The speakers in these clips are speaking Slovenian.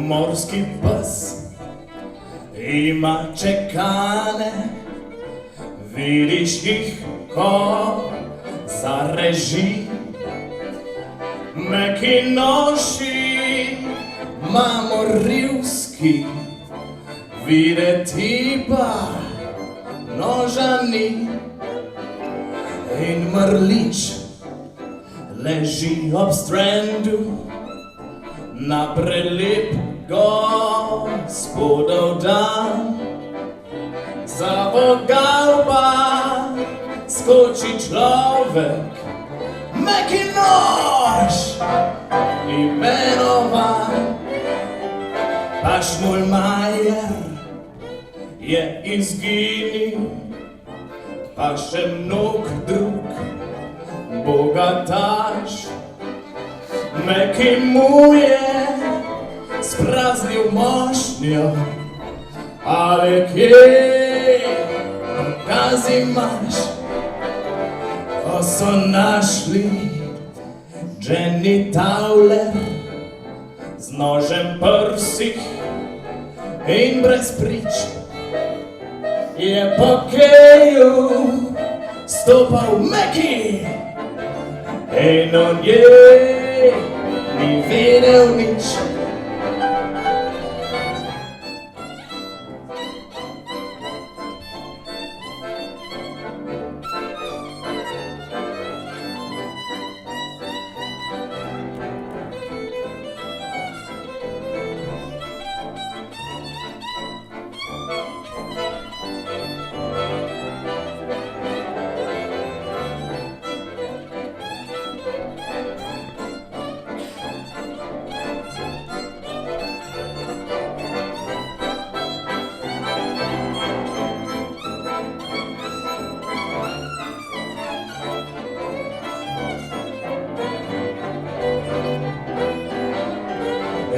Morski pes ima čekane, vidiš jih, ko zareži. Meki noši, mamorilski, videti pa noža ni. In mrlič leži ob strandu, na prelep gospodov dan. Zavogal pa skoči človek, meki nož imenovan. Pa Šmulmajer je izginil, pa še mnog drug bogataš. Meki mu je spraznil mošnjo, ali kje dokaz imaš? Ko so našli Jenny Tauler z nožem prsih in brez prič, je po keju stopal Meki in o njej ni vedel nič.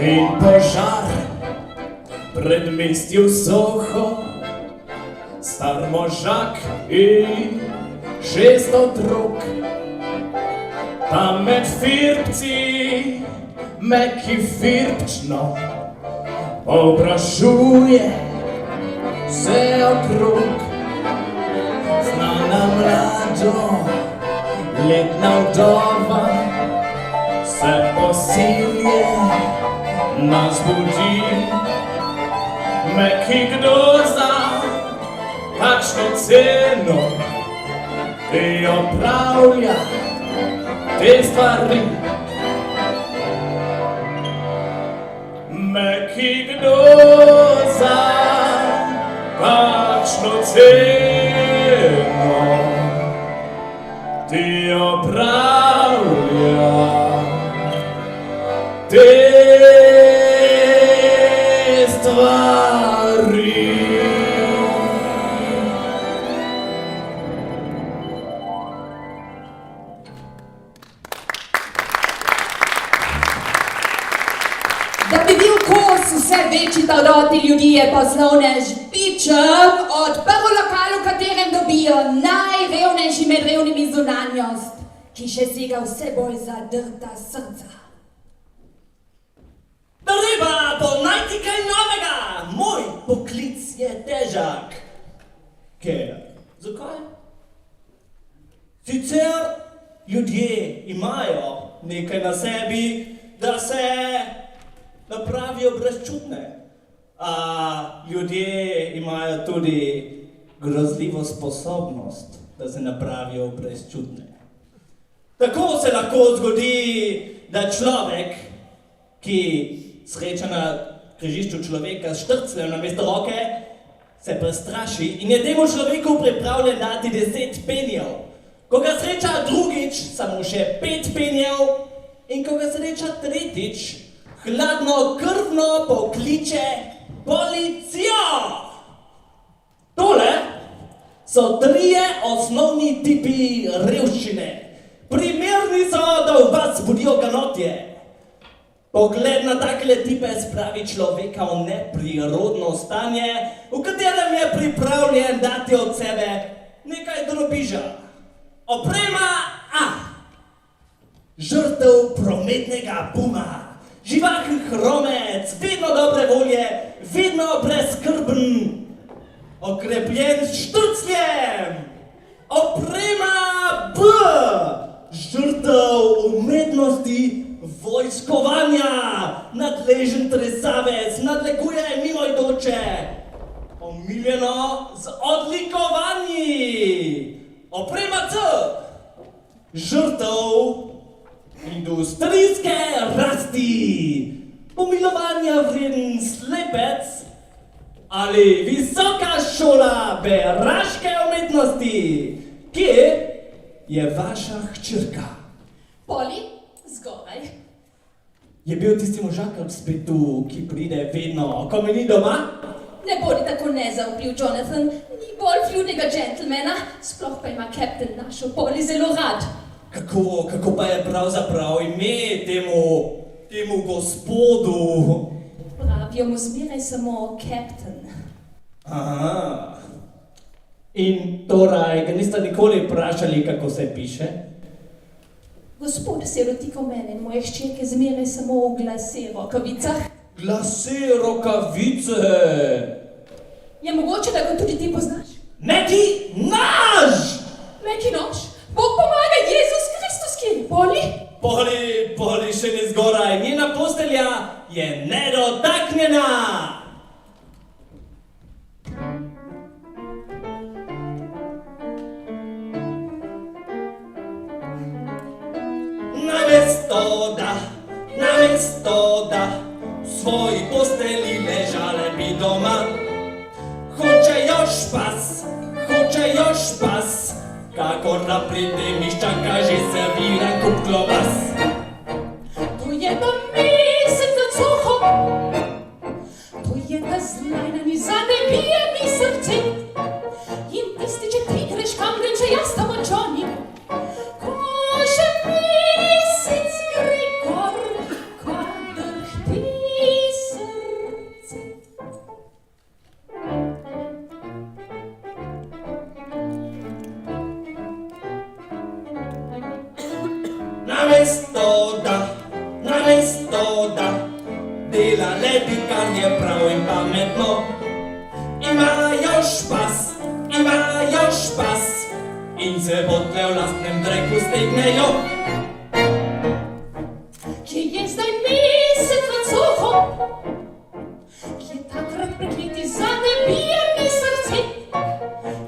In požar predmestju Soho, star možak in 6 otrok. Tam med firpci Meki firpčno povprašuje vse okrog. Znana mladoletna vdova se posilje nas budi. Meki, kdo za kakšno ceno ti opravlja te stvari? Meki, kdo za kakšno ceno ti opravlja te stvari? Da bi bil kos vse večji taroti ljudi, je poslal naš bičem od prvo lokalu, v katerem dobijo najrevnejši med revnimi zunanjost, ki še sega vse bolj zadrta srca. Treba bo najti kaj novega, moj poklic je težak. Ker, zakaj? Sicer ljudje imajo nekaj na sebi, da se napravijo brezčutne. A ljudje imajo tudi grozljivo sposobnost, da se napravijo brezčutne. Tako se lahko zgodi, da človek, ki sreča na križišču človeka s štrcljem namesto roke, se prestraši in je temu človeku pripravljen dati 10 penjev. Ko ga sreča drugič, samo še 5 penjev, in ko ga sreča tretjič, hladno krvno pokliče policijo. Tole so 3 osnovni tipi revščine. Primerni so, da v vas budijo ganotje. Pogled na takele tipe spravi človeka v neprirodno stanje, v katerem je pripravljen dati od sebe nekaj drobiža. Oprema A. Žrtev prometnega buma. živahen hromec, vedno dobre volje, vedno brezskrben, okrepljen s štrcljem, oprema B, žrtev umetnosti vojskovanja, nadležen tresavec, nadleguje mimoidoče, omiljeno z odlikovanji, oprema C, žrtev industrijske rasti, pomilovanja vreden slepec ali visoka šola beraške umetnosti. Kje je vaša hčerka? Poli, zgoraj. Je bil tisti možakar spet tu, ki pride vedno, ko me ni doma? Ne bodi tako nezaupljiv, Jonathan. Ni bolj vljudnega džentlmena, sploh pa ima kapten našo Poli zelo rad. Kako pa je pravzaprav ime temu gospodu? Pravijo mu zmeraj samo kapten. Aha. In torej, ga niste nikoli vprašali, kako se piše? Gospod se je dotikal mene in moje hčerke zmeraj samo v glase rokavicah. Glase rokavice. Je mogoče, da ga tudi ti poznaš? Neki naš! Neki nož? Bog pomaga, Jezus Kristus, kje je Poli? Poli še ne zgoraj, njena postelja je nedotaknjena. Namesto da v svoji posteli ležale bi doma, hočejo špas, kakor da pri tem iščaka že serviran kup klobas. To je ta mesec nad suhom, to je ta znajnani, zanebije mi srce. In tisti, če ti greš kam grem, če jaz tam očoni. Ko še mesec gre gor, ko drhti srce. Namesto da dela lepi, kar je prav in pametno, imajo špas in se botle v lastnem dreku stegnejo. Kje je zdaj mesec nad suhom, kje takrat prekleti zanebije mi srce.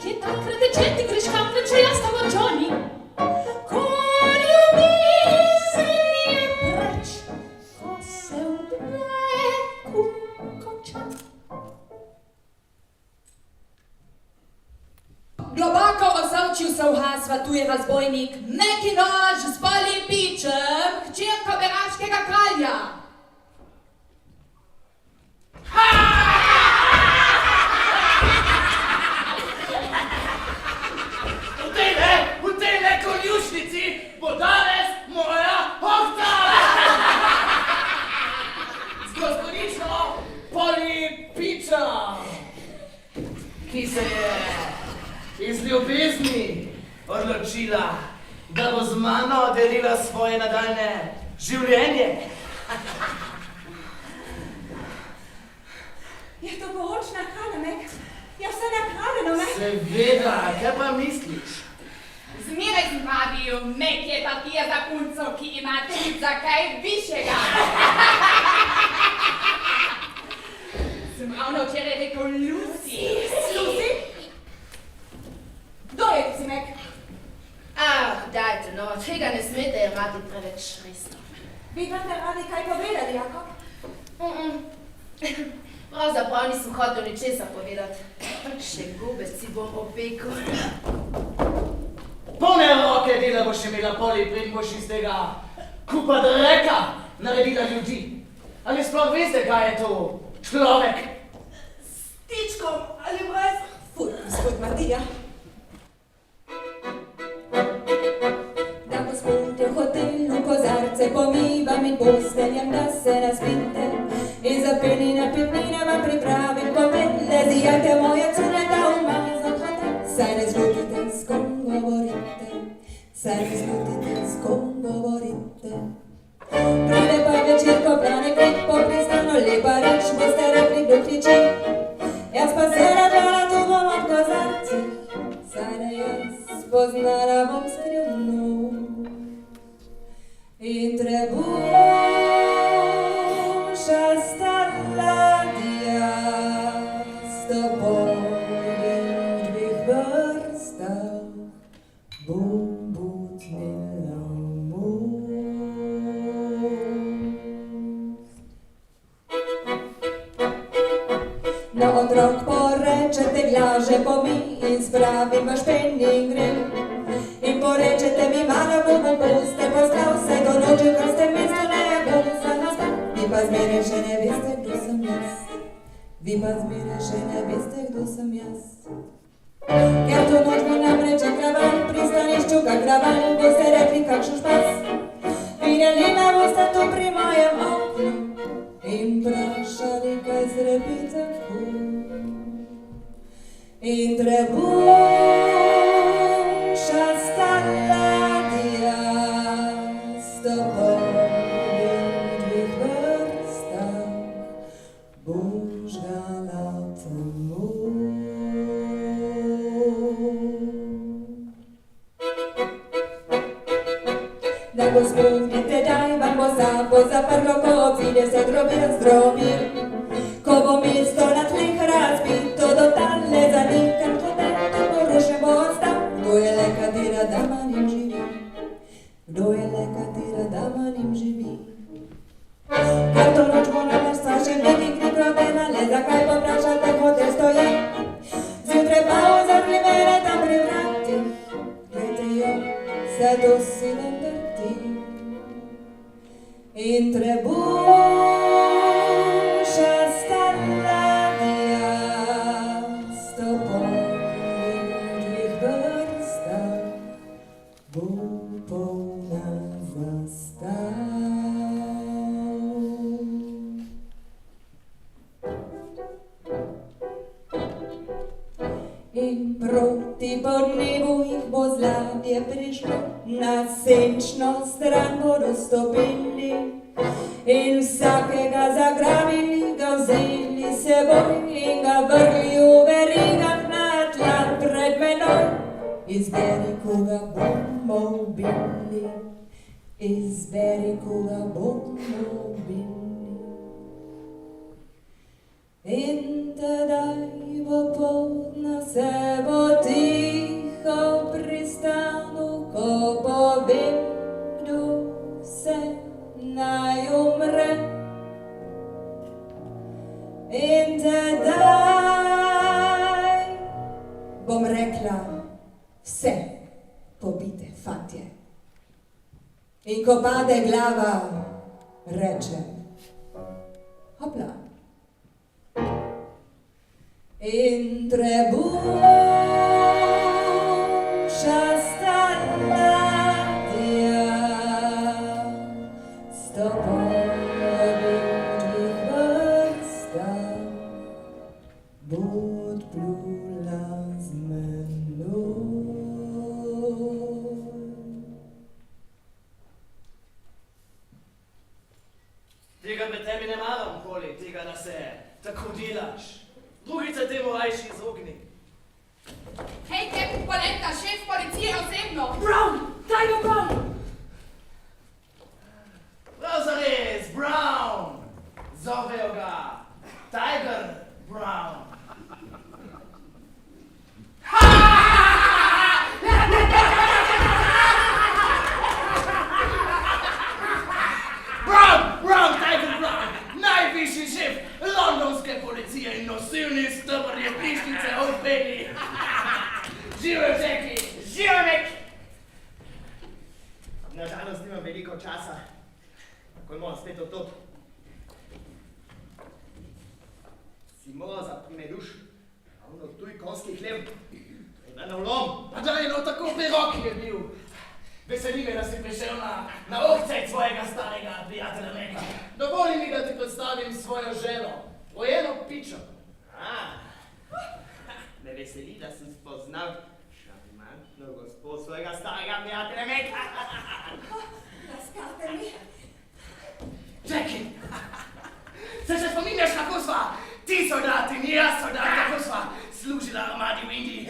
Kje takrat teče ti greš kam grem, če jaz tam očoni. Ko ljubezen je preč, ko se v dreku konča. Globoko ozavčil se uhasva, tu je razbojnik, neki nož s Poli Pičem, hčerka beraškega kralja. V tej konjušnici bo danes moja hohta! Z gospodično Poli Pičem, ki se je iz ljubezni odločila, da bo z mano delila svoje nadaljne življenje. Je to poročna hrana, Meg? Je vse nakradeno, Meg? Seveda, kaj pa misliš? Zmeraj sem vabil, Meg je partija za punco, ki ima trip za kaj višjega. Sem ravno včeraj rekel Lucy. Lucy? Kdo je ti, Meg? Ah, dajte no, tega ne smete imati preveč resno. Vi imate radi kaj povedali, Jakob? Pravzaprav nisem hotel ničesar povedati. Še gube si bom opekel. Polne roke dela boš imela Poli, preden boš iz tega kupa dreka naredila ljudi. Ali sploh veste, kaj je to človek? Tičkom ali brez? Fuj, gospod Matija. Da gospod v hotelu kozarce pomiva med posteljem, da se razpite. In za penina vam pripravim komende, zijate moja cuneta umazan hotel. Saj ne zlutite, s kom govorite, saj ne zlutite, s kom govorite. Pride pa večer, ko prane spoznala bom skrivnost in trebuša stala s toboj v dveh vrstah bom butnila most. Na otrok porečete glaže po mi in spravim vaš penning gre. In porečete mi malo bomo puste, poslal se do noči, ko ste mesto ne bom za nas. Vi pa zmeraj še ne veste, kdo sem jaz. Vi pa zmeraj še ne veste, kdo sem jaz. Ker to noč bo namreč kraval, pristanišču kak kraval, boste rekli kakšen špas. Videli me boste tu pri mojem oknu in vprašali, kaj zrebite tako. In trebuša stala s toboj v dveh vrstah bom žgala temu. Da gospodnje tedaj vam bo sabo zaprlo, ko obzide se zdrobir. Ko bo mesto na tleh razbito, do tale zanikan hotel, to porušen bo ostal. Kdo je le katera dama njim živi? Kdo je le katera dama njim živi? Ker to noč bo na vas strašen nekaj kriprodena, le zakaj poprašate, hotel stoji? Zjutraj pa ozrli mene tam pri vratih, glejte jo, se do sinem drti. In trebuša stala s toboj v dveh vrstah bo polna zastav. In proti podnevu jih bo z ladje prišlo, na senčno stran bodo stopili in vsakega zagrabili, ga vzeli seboj in ga vrgli v verigah na tla pred menoj. Izberi, koga bomo ubili, izberi, koga bomo ubili. In tedaj bo poldne vse bo tiho v pristanu, ko povem, kdo se naj umre. In tedaj bom rekla vse pobite fantje. In ko pade glava, rečem hopla. In trebuša stala s toboj v dveh vrstah bo odplula z menoj. Tega med tebi ne maram, Poli, tega da se tako delaš. Drugice temu rajši izogni. Hej, Captain Polenta, šef policije osebno! Brown, Tiger Brown! Prav zares, Brown! Zovejo ga Tiger Brown. Brown, Tiger Brown! Najvišji šef londonske policije in nosilni stebr je bližnice Old Bailey. Živel, Jackie! Živel, Mick! Nažalost nimam veliko časa, takoj moram spet odtot. Si moral zaprime duš, a ono tuj konski hleb, to je na vlom. Pa daj, no tako pirok je bil. Veseli me, da si prišel na ohcet svojega starega prijatelja Meka. Dovoli mi, da ti predstavim svojo ženo, rojeno pičo. Me veseli, da sem spoznal šarmantno gospod svojega starega prijatelja Meka. Laskate mi. Jackie, se še spominjaš, kako sva ti soldat in jaz soldat, kako sva služila armadi v Indiji?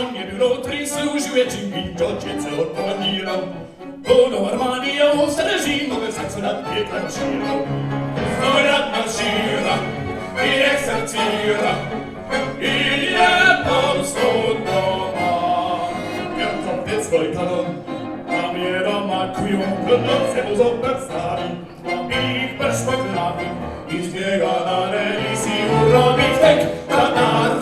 John je bil notri, služil je čim in George je celo pomaniral. Bodo Armanija v stražino, vsak so nad je klančiral. Znoj rad maršira in eksercira in je povsod doma. Ker kopec svoj talon, tam je doma kujon, gledal se mu zopet stavi, bi jih prš po glavi, iz njega naredi si urobi tek kanar.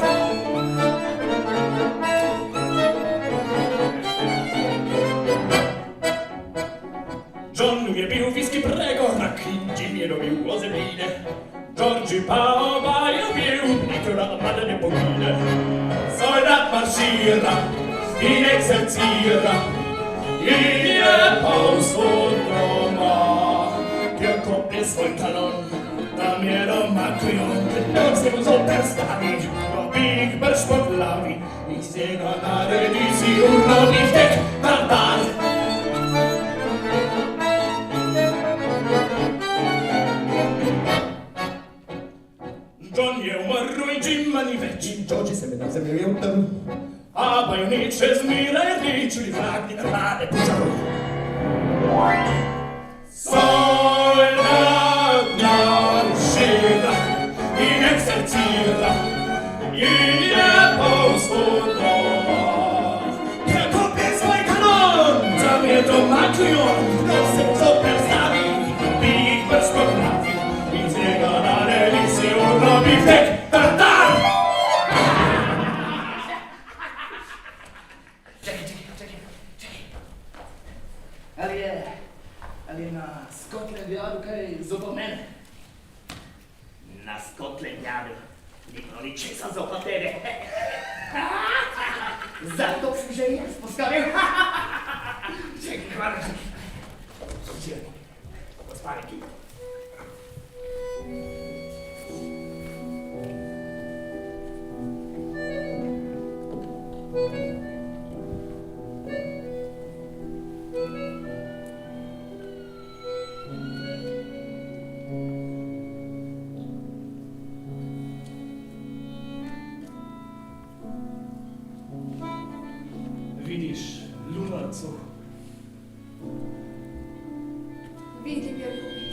Johnu je bil viski pregorak in Jim je dobil ozemljine. Georgi pa oba je ubil, nikora mada ne pomine. Soldat maršira in eksercira in je povsod doma. Kjer kopje svoj talon, tam je doma kujon, kjer se mu zopet stavi, dobi jih brž po glavi, iz njega naredi si urnovni tek tartar. John je umrl in Jima ni več in George se med na zemljo je utrl. A bajonet še zmeraj rečuli vrag in rade požaril. Soldat maršira in eksercira in je povsod doma. Ker kopje svoj kanon, tam je doma kujon, kdo se mu zopet stavi, bi jih brž po glavi, iz njega naredi si urnobi tek tartar. Ali je na Scotland Yardu kaj zoper mene? Na Scotland Yardu ni bilo ničesar zoper tebe. Zato sem že jaz poskrbel. Čekaj, hvala. Čekaj, pospani tu. Vidiš lunaco? Vidim jo, ljubi.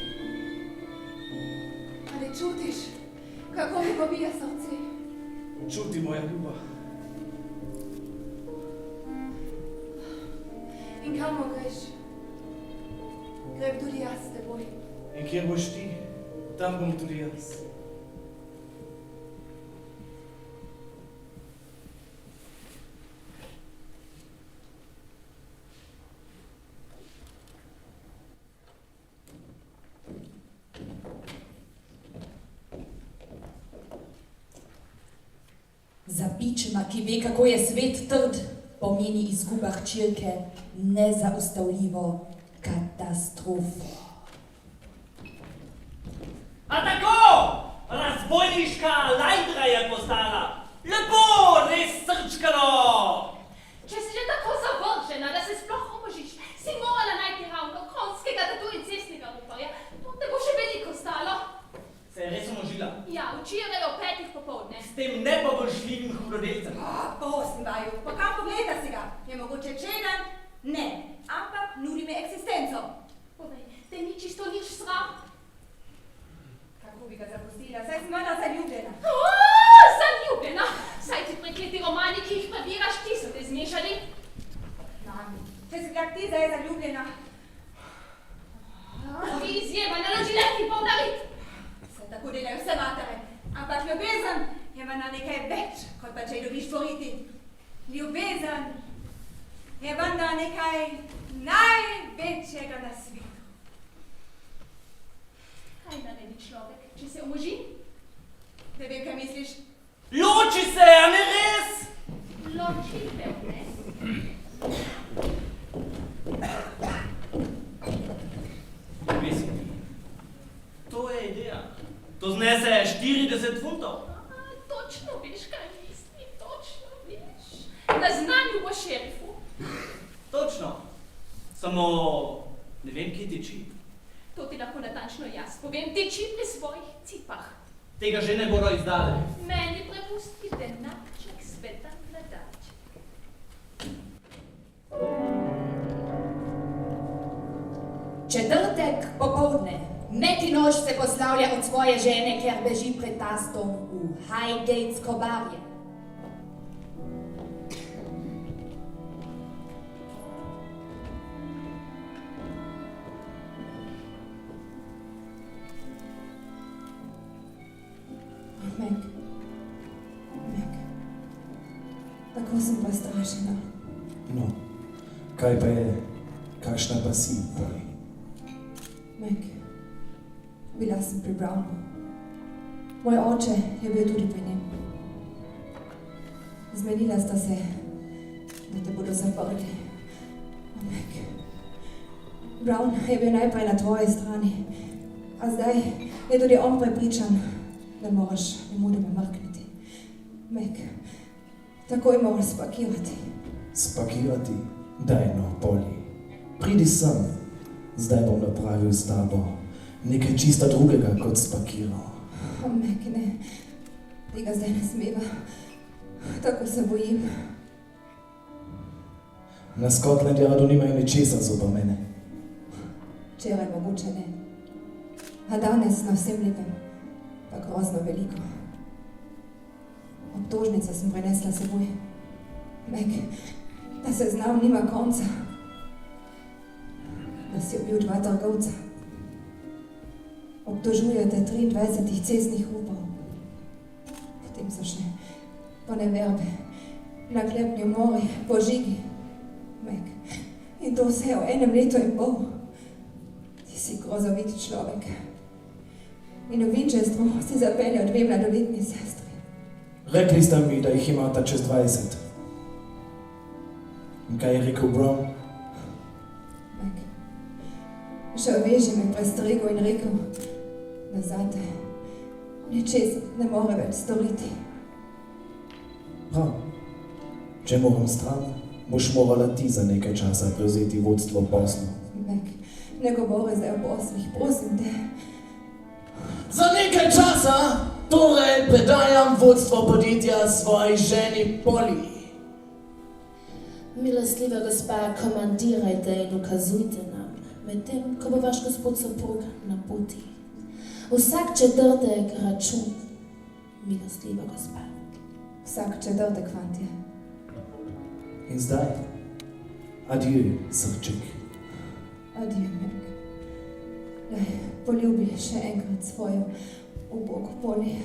Ali čutiš, kako mi pobija srce? Čuti, moja ljuba. In kamo greš? Grem tudi jaz s teboj. In kjer boš ti, tam bom tudi jaz. Za bičema, ki ve, kako je svet trd, pomeni izguba hčerke nezaustavljivo katastrofo. A tako, razbojniška lajdra je postala. Lepo, res srčkano. Če si že tako zavržena, da se sploh omožiš, si morala najti ravno konjskega, da tudi cestnega ruparja. To te bo še veliko stalo. Se je res omožila. Ja, včeraj o 5 popoldne. S tem nepoboljšljivim hudodelcem. Prosim, vaju, pa kam pogleda si ga? Je mogoče čeden? Ne, ampak nudi mi eksistenco. Povej, te ni čisto nič sram. Kako bi ga zapustila, saj sem ona zaljubljena. Zaljubljena! Saj ti prekleti romani, ki jih prebiraš, ti so te zmešali. Mami, če si kak ti zdaj zaljubljena. Ti izjema, naložila ti poudarit. Se tako delajo vse matere, ampak ljubezen je vena nekaj več, kot pa če jo dobiš tvoriti. Ljubezen je venda nekaj največjega na svetu. Kaj naredi človek, če se omoži? Ne vem, kaj misliš? Loči se, a ne res? Loči ne? Mislim, to je ideja. To znese 40 funtov. Točno veš, kaj misli, točno veš. Na znanju bo šerifu. Točno. Samo ne vem, kje tiči. To ti lahko natančno jaz povem, tiči pri svojih cipah. Tega že ne bodo izdali. Meni prepusti denarček svetan gledalček. Četrtek popoldne. Neki nož se poslavlja od svoje žene, ker beži pred tastom v Highgatesko barje. Meg, tako sem pa strašena. No, kaj pa je, kakšna pa si, Polly? Meg, bila sem pri Brownu. Moj oče je bil tudi pri njem. Zmenila sta se, da te bodo zaprli. Meg, Brown je bil najprej na tvoji strani, a zdaj je tudi on prepričan, da moraš nemudoma mrkniti. Meg, takoj moraš spakirati. Spakirati? Daj no, Polly. Pridi sem. Zdaj bom napravil s tabo nekaj čisto drugega kot spakiral. Meg, ne. Tega zdaj ne smeva. Tako se bojim. Na Scotland Yardu nimajo ničesar zoper mene. Včeraj mogoče ne. A danes na vsem lepem pa grozno veliko. Obtožnico sem prenesla seboj. Meg, da se znam nima konca. Da si ubil 2 trgovca. Obtožujete 23 cestnih upov. Potem so še poneverbe, naklepni umori, požigi. Meg, in to vse v 1 letu in pol. Ti si grozovit človek. In v Winchesteru si zapeljal 2 mladoletni sestri. Rekli sta mi, da jih imata čez 20. In kaj je rekel Brown? Meg, še veži me prestregel in rekel, da zate ničesar ne more več storiti. Prav. Če moram stran, boš morala ti za nekaj časa prevzeti vodstvo poslu. Meg, ne govori zdaj o poslih, prosim te. Za nekaj časa torej predajam vodstvo podjetja svoji ženi Polly. Milostljiva gospa, komandirajte in ukazujte nam, medtem ko bo vaš gospod soprog na poti. Vsak četrtek račun, milostljiva gospa. Vsak četrtek, fantje. In zdaj, adieu, srček. Adieu, Meg. Daj, poljubi še enkrat svojo ubogo Polly.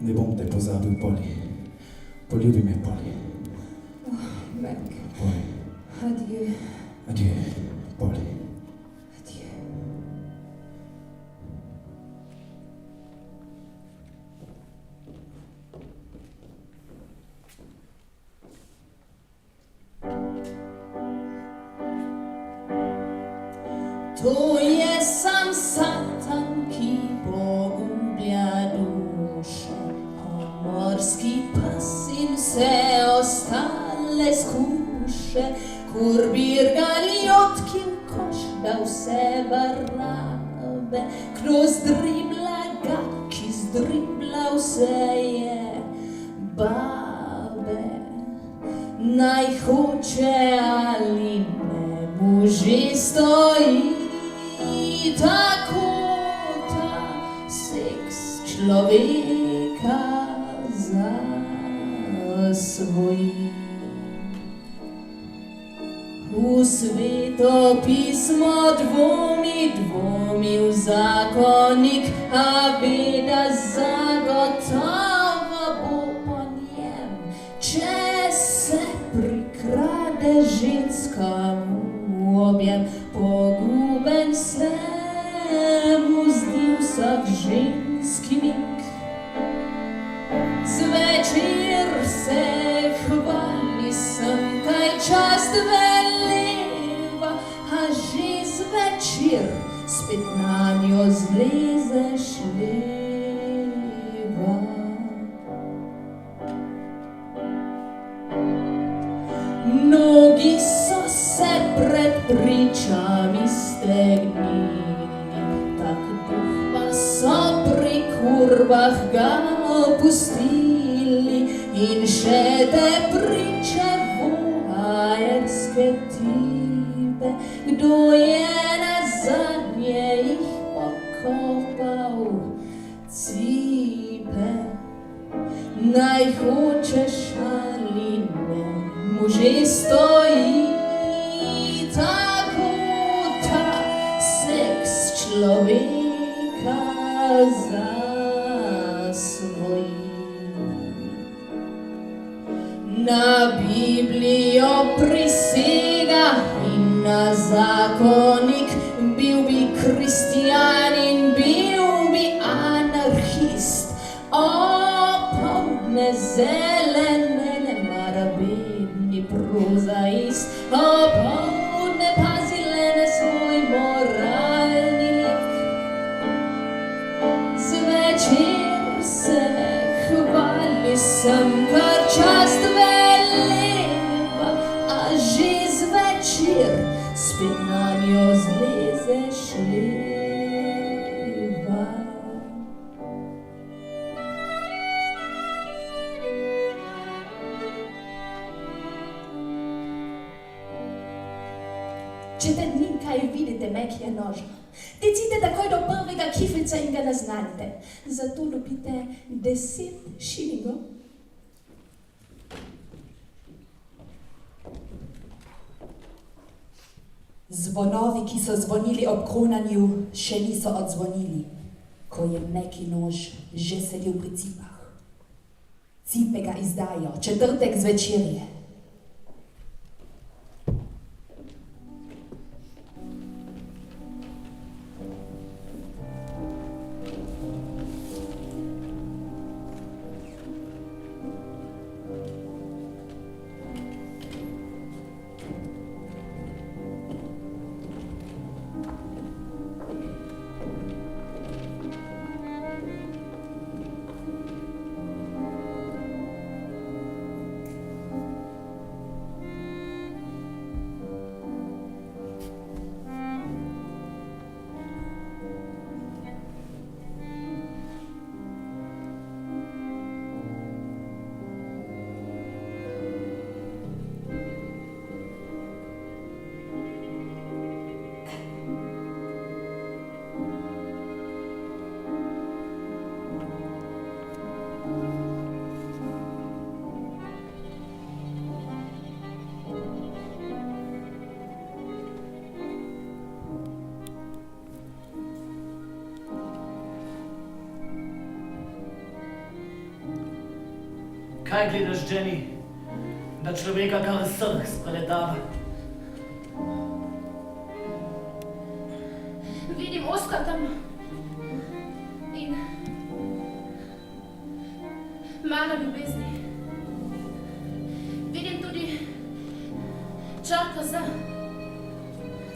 Ne bom te pozabil, Polly. Poljubi me, Polly. Meg, Polly. adieu. Adieu, Polly. Adieu. To je sam Satan, ki pogublja duše, pomorski pas in vse ostale skuše, kurbir galjotki v koš, da vse barabe, kdo zdribla ga, ki zdribla vse je babe. Naj hoče ali ne, mu že stoji tako ta seks človeka zasvoji. V svetopismo dvomi v zakonik, a ve, da zagotovo bo po njem, če se prikrade ženska v objem. Poguben se mu zdi vsak ženski mik. Zvečer se hvali sem, kaj čast veleva, a že zvečer spet nanjo zlezeš leva. Mnogi so se pred pričami stegnili, tak duh pa so pri kurbah ga opustili in še te priče vojaške tipe, kdo je že stoji tako ta seks človeka zasvoji. Na Biblijo prisega in na zakonik, bil bi kristjan in bil bi anarhist. Opoldne zelene ne mara bedni prozaist, opoldne pazile na svoj moralni lik. Zvečer se hvali sem, kar čast veleva, a že zvečer spet nanjo zleze šleva. Če te nekaj vidite mekje noža, decite takoj do prvega kiflica in ga naznanite. Zato dobite 10 šilingov. Zvonovi, ki so zvonili ob kronanju, še niso odzvonili, ko je meki nož že sedel pri cipah. Cipe ga izdajo, četrtek zvečer je. Kaj gledaš, Jenny, da človeka kar srh spreletava? Vidim Oskar tam in malo ljubezni. Vidim tudi črko za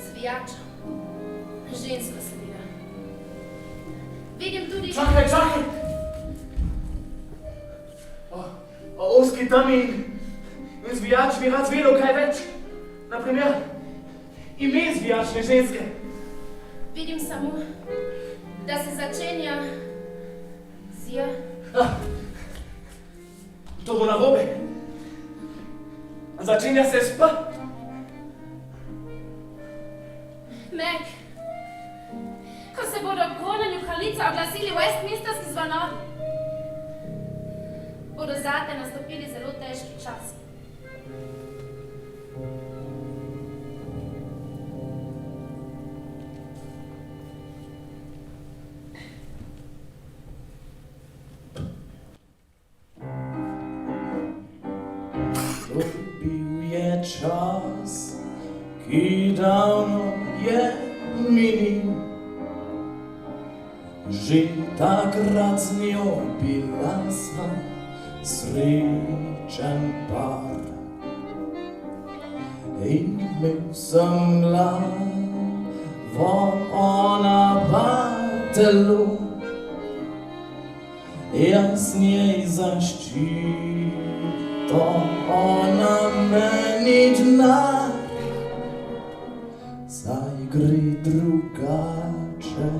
zvijača, žensko seveda. Vidim tudi... Čakaj! Oski tam in zvijač bi rad zvedel kaj več. Naprimer, ime zvijačne ženske. Vidim samo, da se začenja z J. To bo narobe. Začenja se s P. Meg, ko se bodo ob kronanju kraljice oglasili westminsterski zvonovi, bodo zate nastopili zelo težki časi. Bil je čas, ki davno je minil, že takrat z njo bila sva srečen par. Imel sem glavo, ona pa telo, jaz njej zaščito, ona meni denar. Saj gre drugače,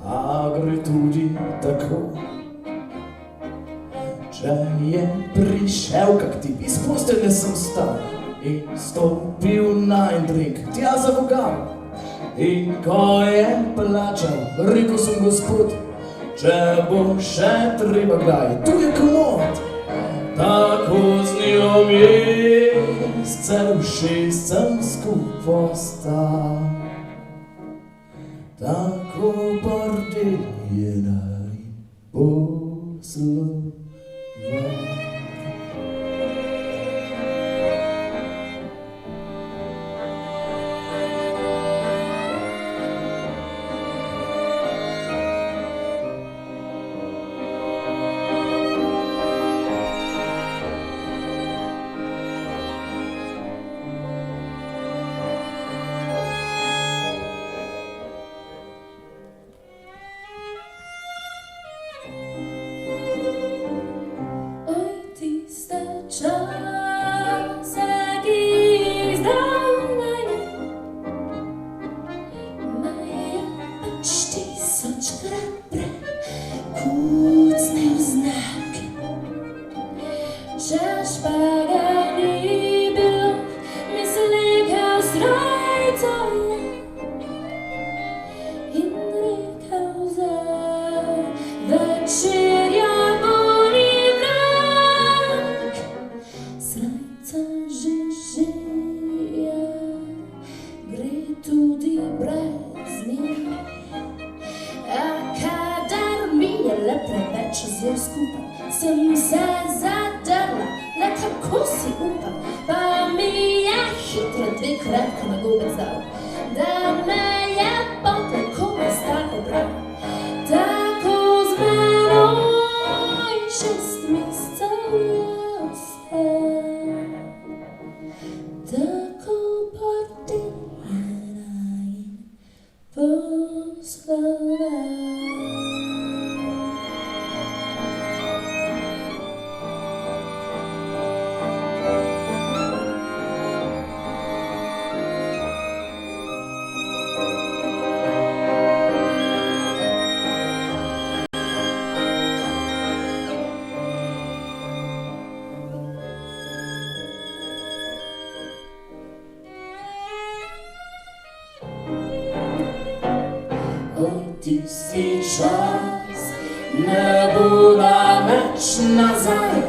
a gre tudi tako. Če je prišel kak tip, iz postelje sem vstal in stopil na en drink tja za vogal. In ko je plačal, rekel sem: gospod, če bo še treba kdaj, tu je komod. tako z njo mesecev 6 sem skupaj stal. Tako bordeljena in poslovan. Tisti čas ne bo več nazaj,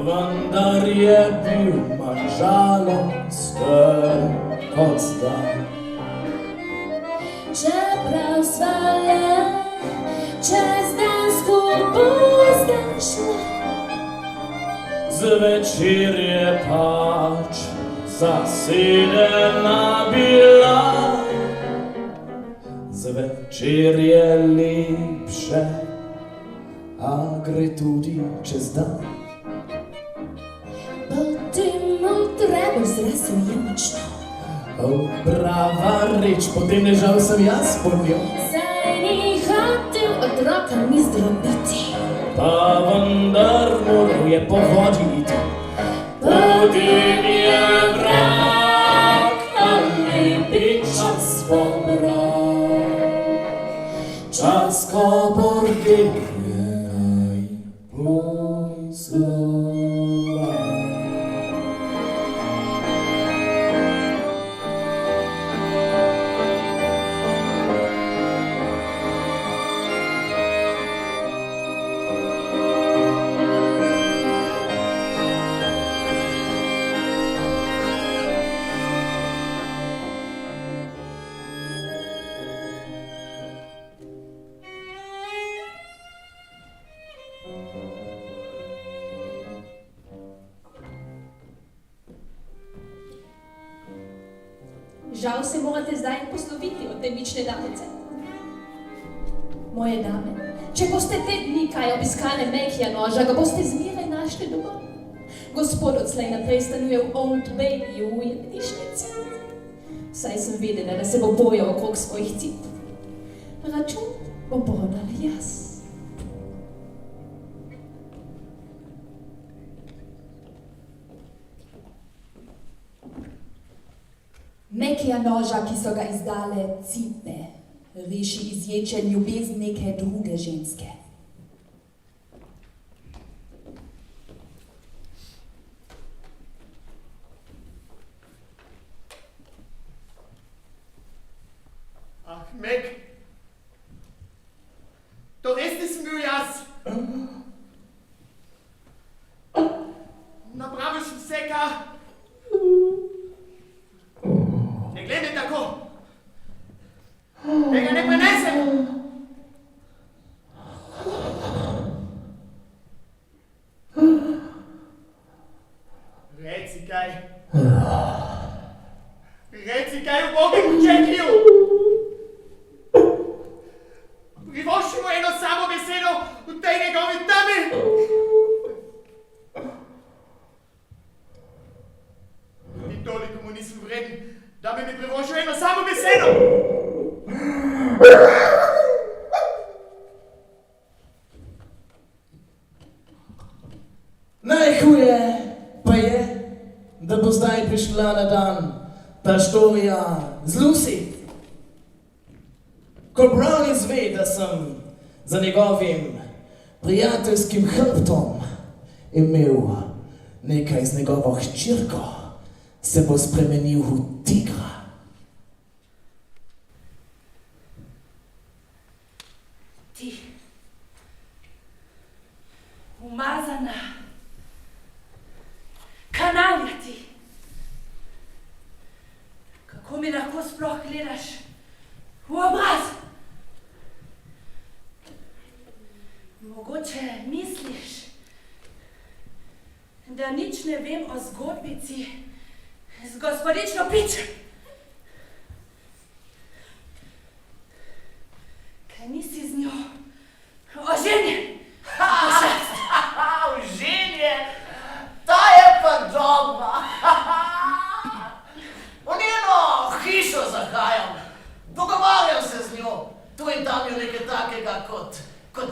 vendar je bil manj žalosten kot zdaj. Čeprav sva le čez dan skupaj šla, zvečer je pač zasedena bila. Zvečer je lepše, a gre tudi čez dan. Potem moj trebelj zrasel je močno. Prava reč, potem ležal sem jaz pod njo. Saj ni hotel otroka mi zdrobiti, Pa vendar moral je po vodi iti. Potem je vrak na lepi čas pobral. Čas, ko bordeljena in poslovan. Žal se morate zdaj posloviti od te mične damice. Moje dame, če boste te dni kaj obiskale Mekija noža, ga boste zmeraj našli doma. Gospod odslej naprej stanuje v Old Baby v jednišnici. Saj sem vedela, da se bo bojal okrog svojih cip. Račun bom porodala jaz. Mekija noža, ki so ga izdale cipe, reši izječe ljubezen neke druge ženske. Ach, Meg, to res nisem bil jaz. Reka! Ne glede tako! Tega ne prenesem! Reci kaj! Reci kaj ubogemu Jackiju! Privošči mu eno samo besedo v tej njegovi temi! Ni toliko mu nisem vreden, da bi mi privoščil eno samo besedo! Najhuje pa je, da bo zdaj prišla na dan ta štorija z Lucy. Ko Brown izve, da sem za njegovim prijateljskim hrbtom imel nekaj z njegovo hčerko, se bo spremenil v tigra. Ti, umazana, kanalja ti, kako mi lahko sploh gledaš v obraz? Mogoče misliš, da nič ne vem o zgodbici z gospodično Pičem. Kaj nisi z njo oženjen? Oženjen? Ta je pa dobra. V njeno hišo zahajam, pogovarjam se z njo, tu in tam jo nekaj takega kot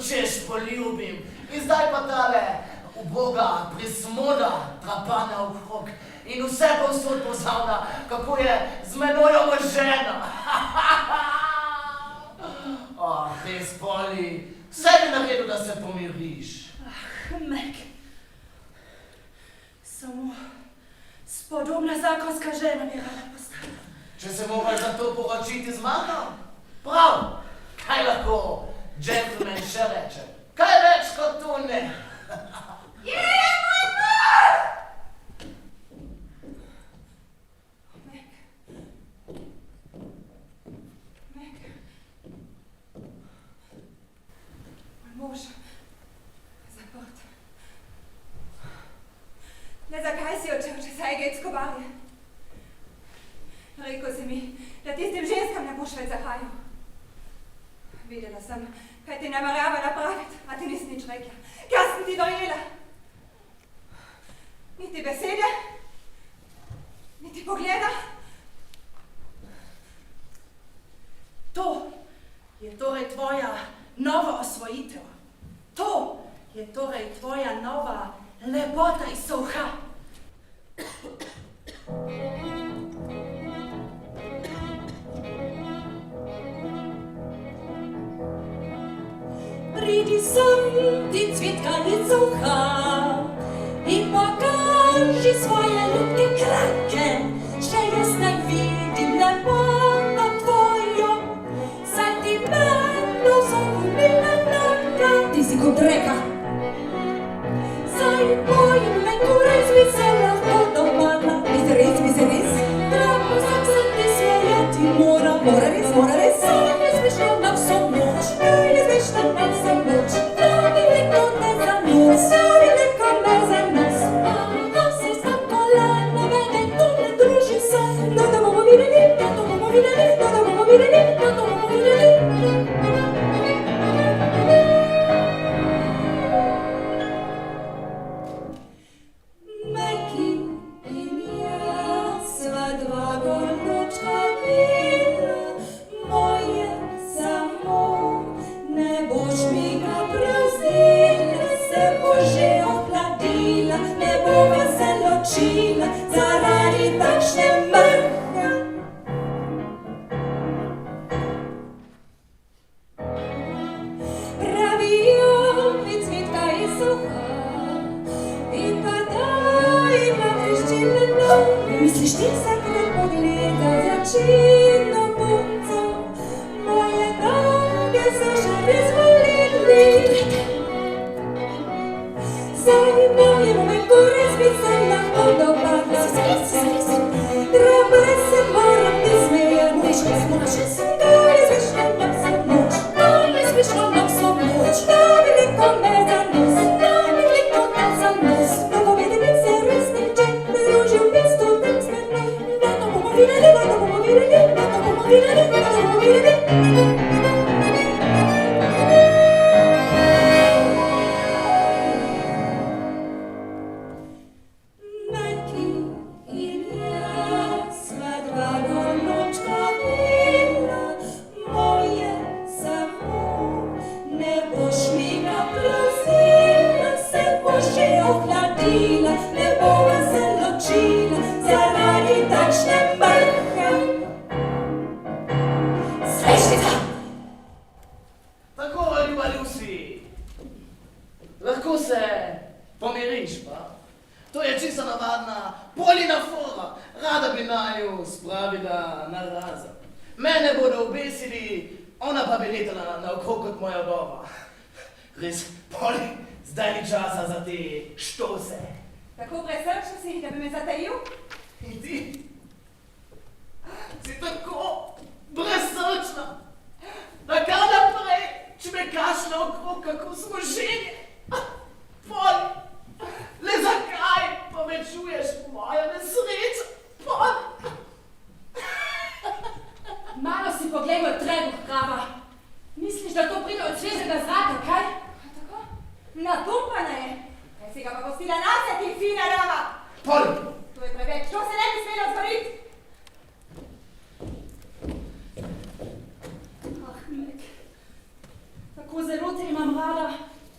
češ poljubim. In zdaj pa tale uboga prismoda trapane okrog in vse povsod pozavna, kako je z menoj omožena. Res Poli, vse bi naredil, da se pomiriš. Meg, samo spodobna zakonska žena bi rada postala. Če se moraš za to poročiti z mano? Prav, kaj lahko gentleman še reče? Kaj več kot tu ne? Je moj mož! Meg. Moj mož zaprt. Ne, zakaj si odšel, če saj Gates kobarje? Rekel si mi, da tistim ženskam ne boš več zahajal. Videla sem, kaj ti namerava napraviti, a ti nisi nič rekla. Kaj sem ti dojela? Niti besede, niti pogleda. To je torej tvoja nova osvojitev. To je torej tvoja nova lepota iz Soha. Pridi sem ti cvetkanic Soha in pokaži svoje ljubke krake. Še jaz naj vidim lepoto tvojo, saj ti meno zagubila naka. Ti si kot reka. Saj bojim me, ko res bi se lahko dopadla. Mi se res, drago sam se ti smejati mora. Mora res, saj je smešno na vso noč. Je smešno na vso noč. Pravi liko ne za nos, pravi liko ne za nos. Nosi sam kolena, mene tu ne druži se. No da bomo videli, no da bomo videli, no da bomo videli, no da bomo videli. Meki in jaz sva dva gorločka bila, moje samo, ne boš mi ga prosila, se bo že ohladila, ne bova se ločila zaradi takšne mrke. Pravijo mi cvetka iz Soha in pa da ima vriščine noge. Misliš ti vsakrat pogleda začetno punco, moje noge so še res boleli. Saj mojemu meku res bi se lahko dopadla. navadna Polina fora. Rada bi naju spravila na razen. Mene bodo obesili, ona pa bi letala naokrog kot moja doba. Res, Poli, zdaj ni časa za te štose. Tako presrčen si, da bi me zatajil? In ti? Si tako brezsrčna, da kar naprej, če me kašle okrog, kako smo ženje. Poli, le zakaj povečuješ mojo nesrečo? Poli. Malo si poglejmo trebuh, krava. Misliš, da to pride od svežega zraka, kaj? Tako? Napumpana je. Kaj si ga pa pustila nase, ti fina rava? Poli. To je preveč, to se ne bi smelo zgoditi. Meg, tako zelo te imam rada,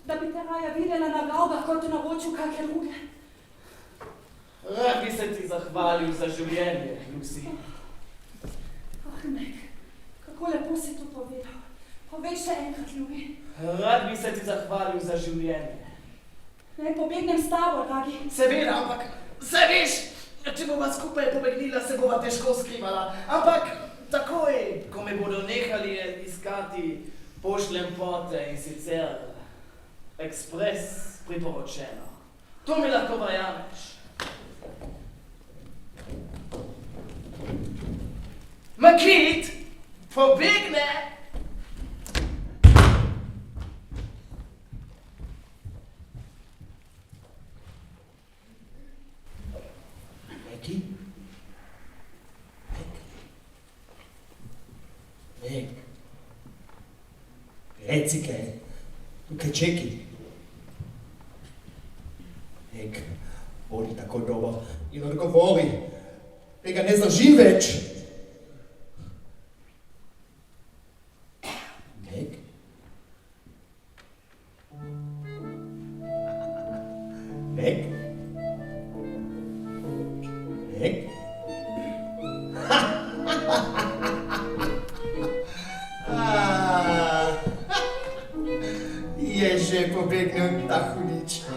da bi te raje videla na gavbah kot v naročju kakšne druge. Rad bi se ti zahvalil za življenje, Lucy. Meg, kako lepo si to povedal. Povej še enkrat, ljubi. Rad bi se ti zahvalil za življenje. Naj pobegnem s tabo, dragi. Seveda, ampak, saj veš, če bova skupaj pobegnila, se bova težko skrivala. Ampak takoj, ko me bodo nehali iskati, pošljem pote in sicer ekspres priporočeno. To mi lahko verjameš. Makit, pobegne! Meg? Meg? Reci kaj, tukaj čeki. Meg, bodi tako dober in odgovori. Tega ne zdržim več. Meg? Meg? Meg? Je že pobegnil ta hudič.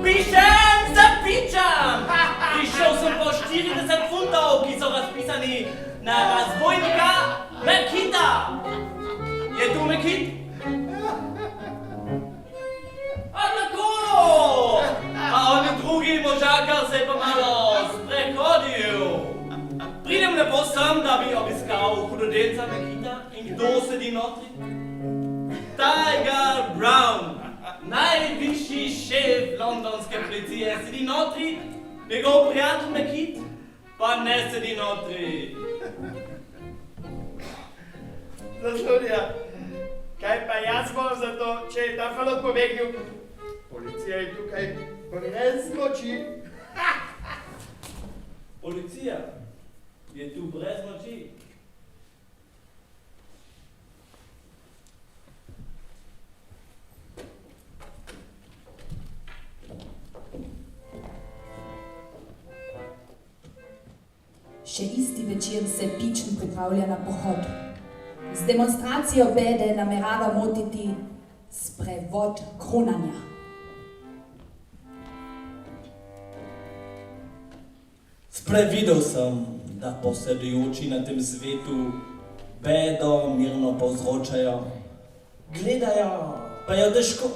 Pišem, zapičam! Prišel sem po 40 funtov, ki so razpisani na razvojnika Mekita. Je tu Mekit? A tako! A on drugi možakar se je pa malo sprehodil. Pridem lepo sem, da bi obiskal hudodelca Mekita in kdo sedi notri? Tiger Brown, najvišji šef londonske policije, sedi notri, njegov prijatelj Mekit pa ne sedi notri. Zasludja, kaj pa jaz bom za to, če je ta falo pobegnil? Policija je tukaj brez moči. Policija je tu brez moči. Še isti večer se Pičen pripravlja na pohod. Z demonstracijo bede namerava motiti sprevod kronanja. Sprevidel sem, da posedujoči na tem svetu bedo mirno povzročajo. Gledajo, pa jo težko.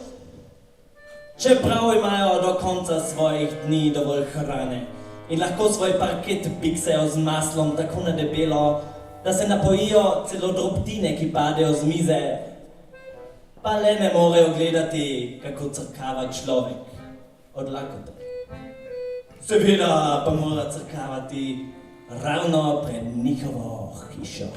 Čeprav imajo do konca svojih dni dovolj hrane in lahko svoj parket piksejo z maslom tako na debelo, da se napojijo celo drobtine, ki padejo z mize, pa le ne morejo gledati, kako crkava človek od lakote. Seveda pa mora crkavati ravno pred njihovo hišo.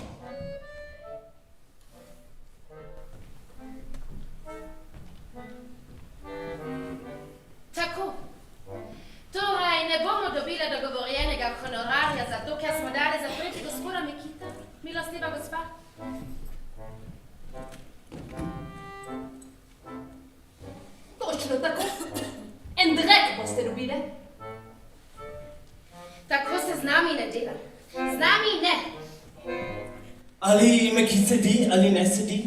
Tako. Torej, ne bomo dobile dogovorjenega honorarja za to, ker smo dali zapreti gospoda Mekita. Milostljiva gospa. Točno tako. En drek boste dobile. Tako se z nami ne dela. Z nami ne. Ali Mekit sedi ali ne sedi?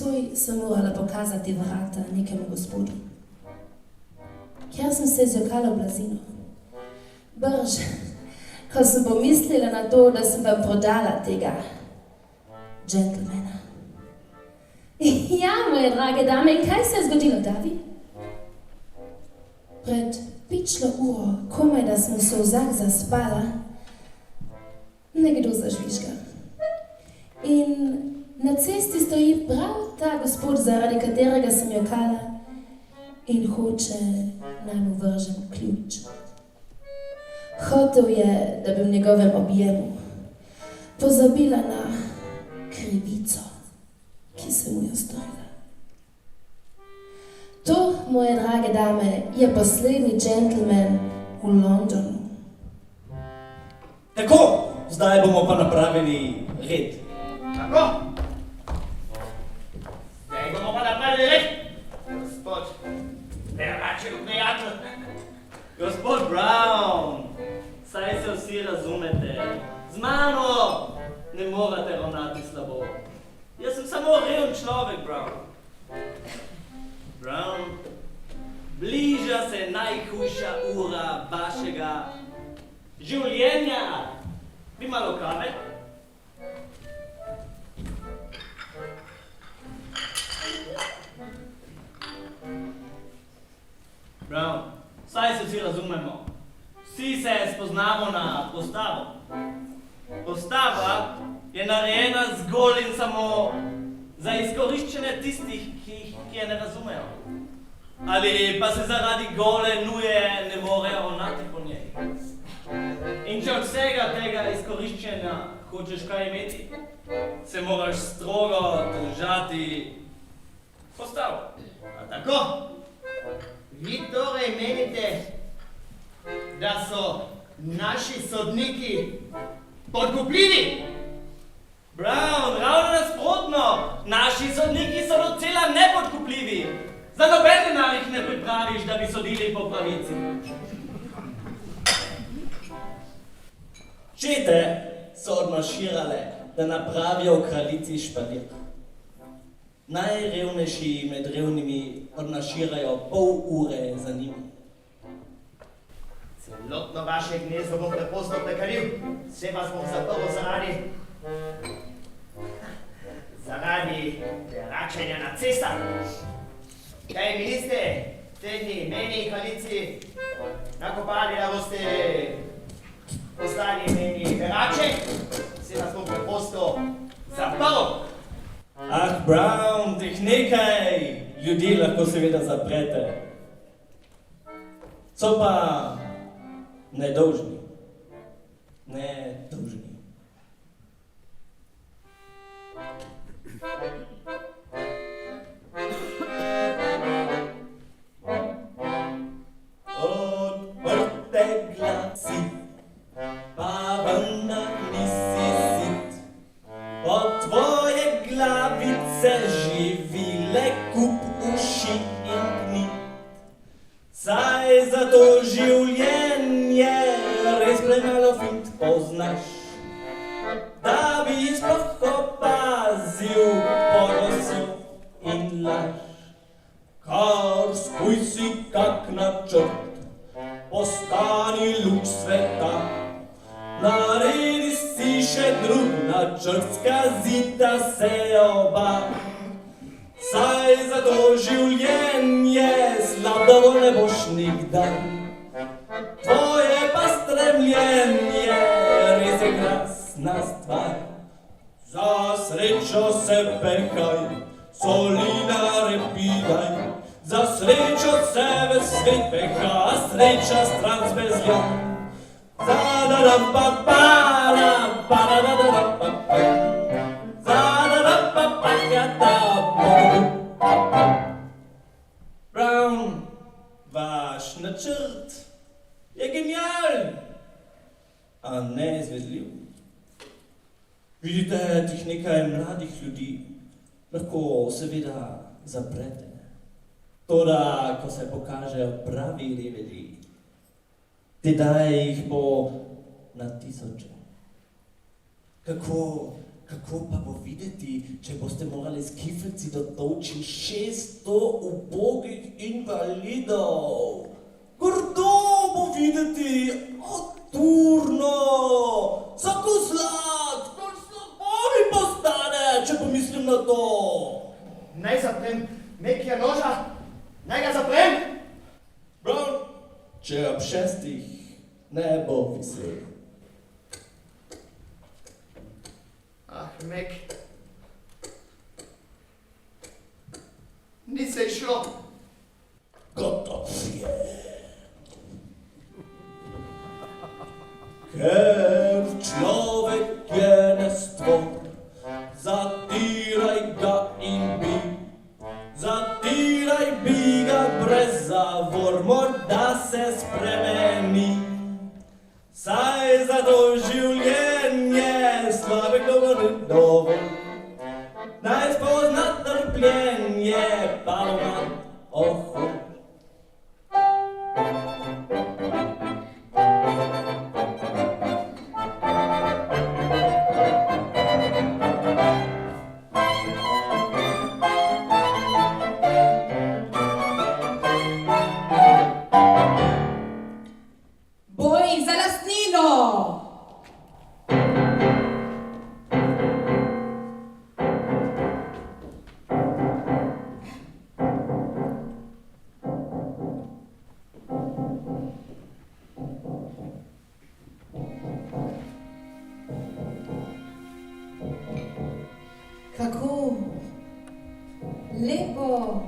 nocoj sem morala pokazati vrata nekemu gospodu. Kjer sem se zjokala v blazino. Brž, ko sem pomislila na to, da sem vam prodala tega džentlmena. Ja, moje drage dame, in kaj se je zgodilo, Davi? Pred pičlo uro, komaj da sem v solzah zaspala, nekdo zažvižga. In na cesti stoji prav ta gospod, zaradi katerega sem jokala in hoče naj mu vržem ključ. Hotel je, da bi v njegovem objemu pozabila na krivico, ki sem mu jo storila. To, moje drage dame, je poslednji džentlmen v Londonu. Tako, zdaj bomo pa napravili red. Tako? Zdaj bomo pa napravili red. Gospod, Beračev prijatelj. Gospod Brown, saj se vsi razumete. Z mano ne morate ravnati slabo. Jaz sem samo reven človek, Brown. Brown, bliža se najhujša ura vašega življenja. Bi malo kave? Brown, saj se vsi razumemo. Vsi se spoznamo na postavo. Postava je narejena zgolj in samo za izkoriščenje tistih, ki je ne razumejo. Ali pa se zaradi gole nuje ne morejo ravnati po njej. In če od vsega tega izkoriščenja hočeš kaj imeti, se moraš strogo držati postavo. A tako? Vi torej menite, da so naši sodniki podkupljivi? Brown, ravno nasprotno! Naši sodniki so docela nepodkupljivi. Za noben denar jih ne pripraviš, da bi sodili po pravici. Čete so odmarširale, da napravijo v kraljici špalir. Najrevnejši med revnimi odmarširajo pol ure za njimi. Celotno vaše gnezdo bom preprosto prekalil. Vse vas bom zaprl zaradi beračenja na cestah. Kaj mi niste te dni meni in kraljici nakopali, da boste postali meni berače? Vse vas bom preprosto zaprl. Ah, Brown, teh nekaj ljudi lahko seveda zaprete. So pa nedolžni. Nedolžni. Odprte glasi, pa vendar nisi sit. Od tvoje glavice živi le kup uši in knjig. Saj za to življenje res premalo fint poznaš, da bi sploh opazil porosjo in laž. Kar skuj si kak načrt, postani luč sveta, naredi si še drug načrt, skazita se oba. Saj za to življenje slab dovolj ne boš nikdaj. Tvoje pa stremljenje res je krasna stvar. Za srečo se pehaj, solinare pidaj. Za srečo se v svet peha, sreča stran zbezlja. Brown, vaš načrt je genialen, a neizvedljiv. Vidite, tih nekaj mladih ljudi lahko seveda zaprete. Toda, ko se pokažejo pravi revedi, tedaj jih bo na tisoče. Kako pa bo videti, če boste morali s kifrci dotočiti 600 ubogih invalidov? Kdo bo videti? Turno! Sako slad! Koč slabovi postane, če pomislim na to! Naj zaprem Mekija noža? Naj ga zaprem? Prav, če ob 6 ne bo visel. Ah, Mek. Ni se išlo. Gotov je. Ker človek je nestvor, zatiraj ga in bi. Zatiraj bi ga brez zavor, morda se spremeni. Saj za to življenje slabek govori dovolj. Naj spozna trpljenje, palomat ohol. Kako lepo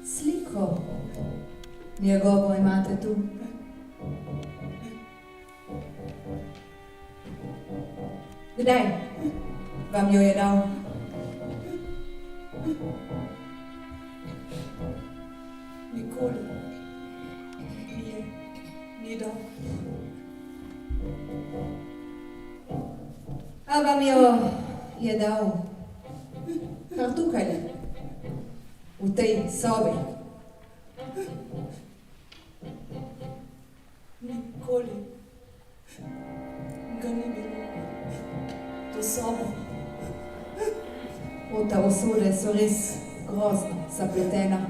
sliko njegovo imate tu. Kdaj vam jo je dal? Nikoli ni dal. A vam jo je dal kar tukaj, v tej sobi. Nikoli ga ni bilo. To sobo. Ta usode so res grozno zapletena.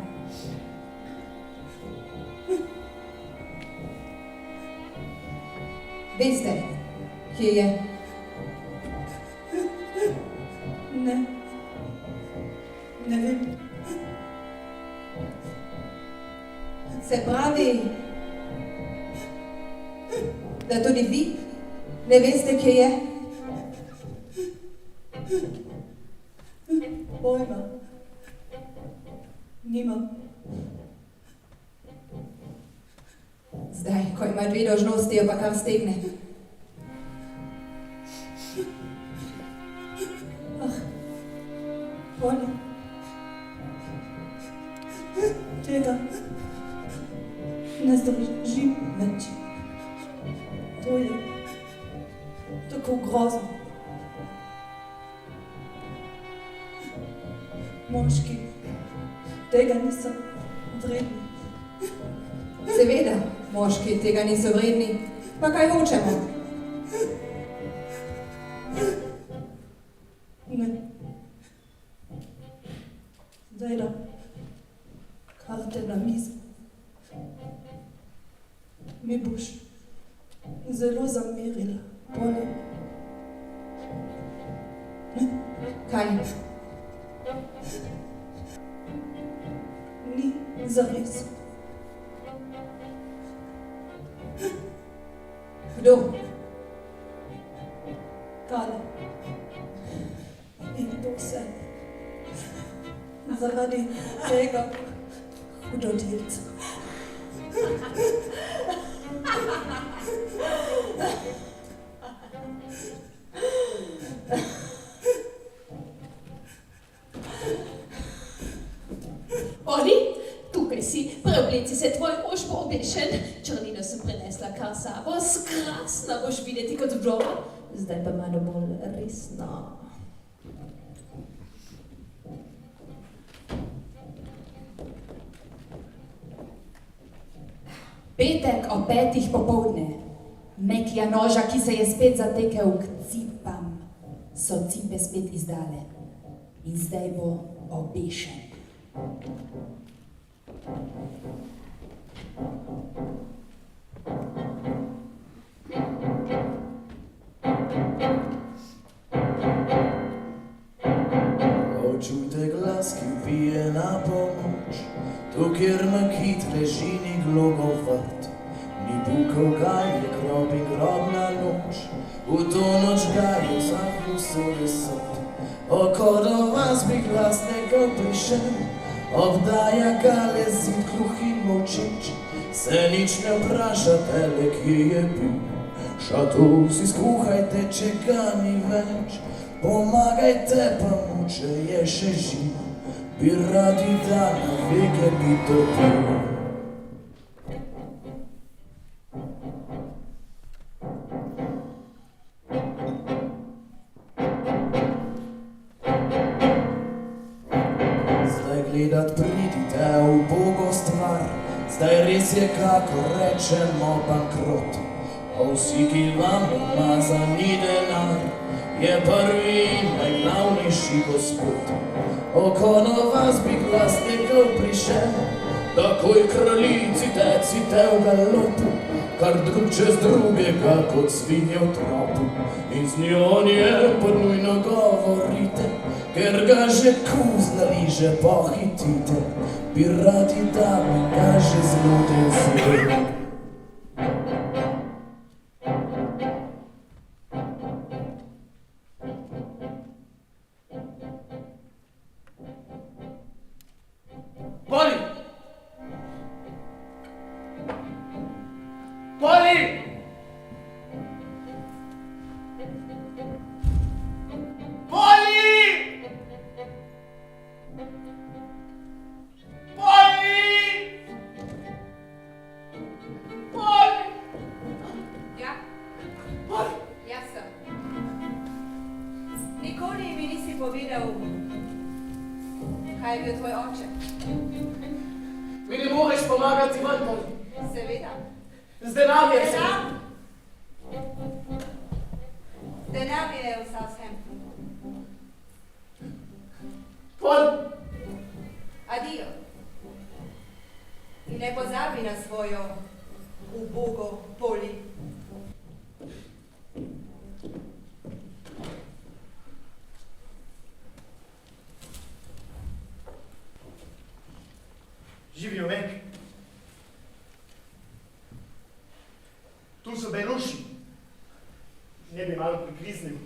Veste, kje je? Ne vem. Se pravi, da tudi vi ne veste, kje je? Pojma. Nimam. Zdaj, ko ima dve dolžnosti, jo pa kar stegne. Polja. Tega ne zdržim več. To je tako grozno. Moški tega niso vredni. Seveda, moški tega niso vredni. Pa kaj hočemo? Ne. Daj da karte na mizo. Mi boš zelo zamerila, Polja. Kaj? Ni zares. Kdo? Tale. In to vse. Zaradi tega hudodelca. Oli, tukaj si, preobleci se, tvoj mož bo obešen. Črnino sem prinesla kar sabo, skrasna boš videti kot vdova. Zdaj pa malo bolj resno. Petek o 5. popoldne. Mekija noža, ki se je spet zatekel k cipam. so cipe spet izdale in zdaj bo obešen. Čujte glas, ki vije na pomoč, tu kjer Makit leži ni glogov vrt, ni bukov gaj, je grob in grobna noč, v to noč gaju zahnu sode sod. Oko do vas bi glas nekaj prišel, obdaja ga le zid gluh in molčeč, se nič ne vprašate, le kje je bil. Šator si skuhajte, če ga ni več, pomagajte pa mu, če je še živ, bi radi da na veke bi topil. Zdaj gledat pridite v ubogo stvar, zdaj res je, kako rečemo, bankrot. A vsi, ki vam umazan ni denar, je prvi in najglavnejši gospod. Oko na vas bi glas nekaj prišel, takoj kraljici tecite v galopu, kar drug čez drugega kot svinje v tropu. In z njo nujno govorite, ker ga že kuznali, že pohitite, bi radi da mi ga že zluden zelo. Poli! Poli! Poli! Poli! Poli! Ja, Poli! jaz sem. Nikoli mi nisi povedal, kaj je bil tvoj oče. Mi ne moreš pomagati ven, Poli. Seveda. Z denarjem se... Denar je v Southamptonu. Poli! Adijo. In ne pozabi na svojo ubogo Poli. Živijo Mek. Tu so beluši. Ne bi malo prikriznil.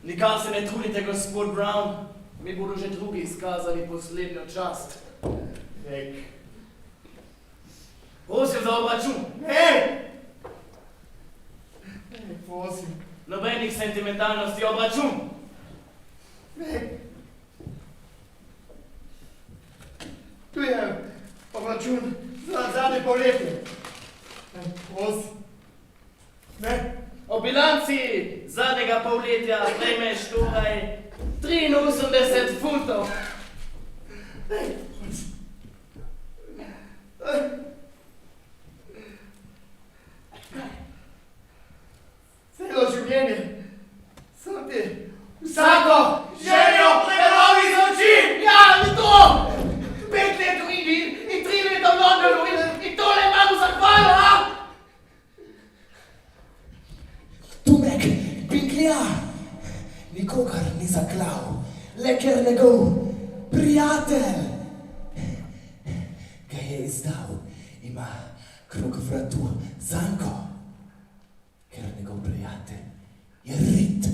Nikar se ne trudite, gospod Brown. Mi bodo že drugi izkazali poslednjo čast. Mek. Prosim za obračun. Ne! Ne, prosim. Nobenih sentimentalnosti, obračun. Mek. Tu je obračun za zadnje poletje. Ne, prosim. Ne. O bilanci zadnjega polletja prejmeš torej 83 funtov. Celo življenje sem ti vsako željo prelovi z oči! Ja, ni to! 5 let v Indiji in 3 leta v Londonu in tole imam v zahvalo, a? Tumek, Pinklja, nikogar ni zaklal, le ker njegov prijatelj ga je izdal, ima krog vratu zanko, ker njegov prijatelj je rit.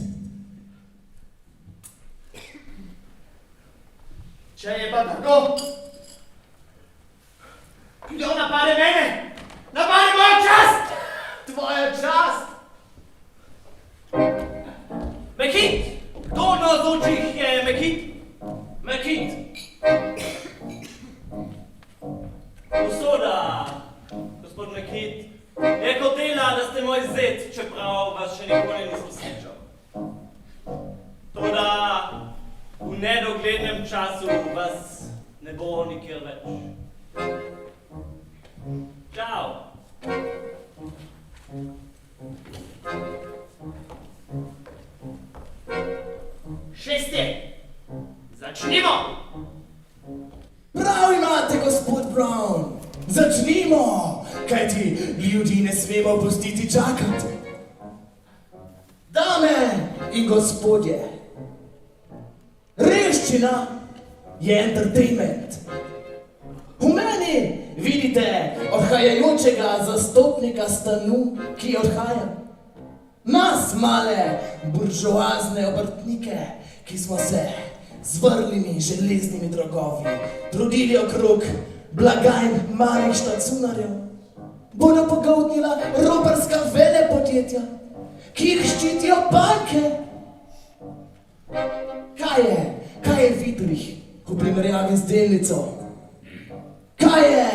Če je pa tako, kdo napade mene? Napade mojo čast! Tvoja čast! Makit! Kdo od navzočih je Makit? Makit! Usoda, gospod Makit, je hotela, da ste moj zet, čeprav vas še nikoli nisem srečal. Toda v nedoglednem času vas ne bo nikjer več. Čau! Začnimo! Prav imate, gospod Brown. Začnimo, kajti ljudi ne smemo pustiti čakati. Dame in gospodje, revščina je entertainment. V meni vidite odhajajočega zastopnika stanu, ki odhaja. Nas, male buržoazne obrtnike, ki smo se z vrlimi železnimi drogovi trudili okrog blagajn malih štacunarjev, bodo pogoltnila roparska velepodjetja, ki jih ščitijo banke. Kaj je Vidrih v primerjavi z delnico? Kaj je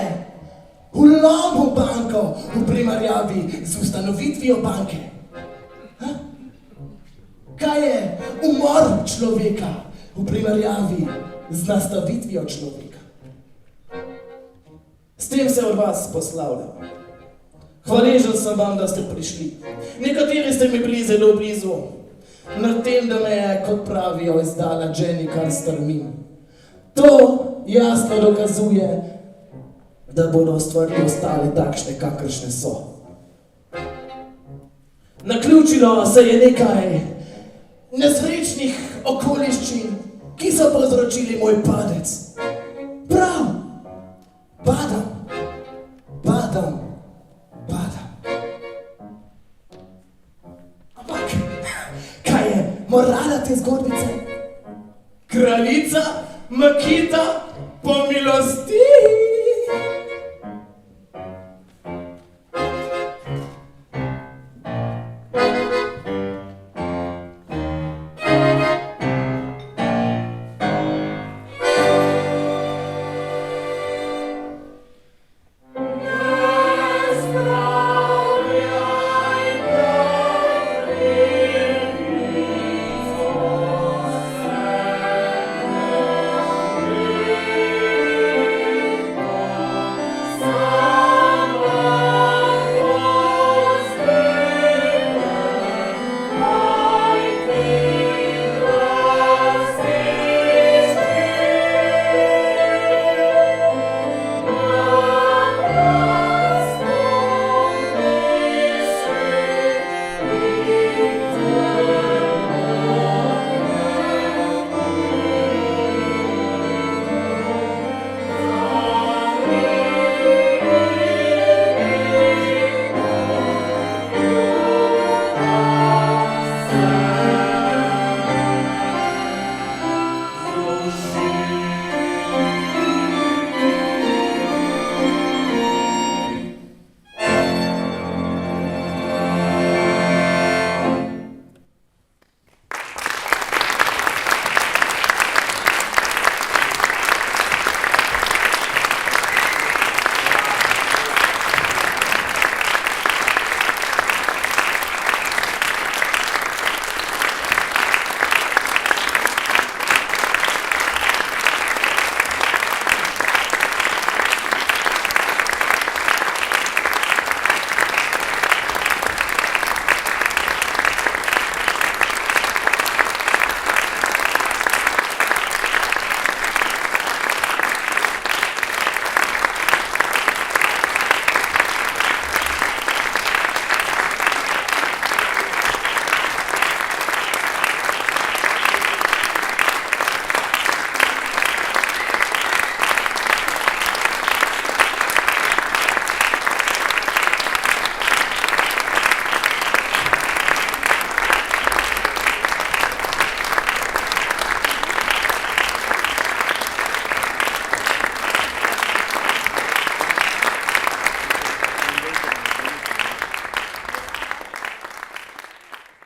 vlom v banko v primerjavi z ustanovitvijo banke? Kaj je umor človeka v primerjavi z nastavitvijo človeka? S tem se od vas poslavljam. Hvaležen sem vam, da ste prišli. Nekateri ste mi bili zelo blizu, nad tem, da me je, kot pravijo, izdala Jenny kar strmim. To jasno dokazuje, da bodo stvari ostale takšne, kakršne so. Naključilo se je nekaj nesrečnih okoliščin, ki so povzročili moj padec. Prav, padam. Ampak, kaj je morala te zgodbice? Kraljica Makita pomilosti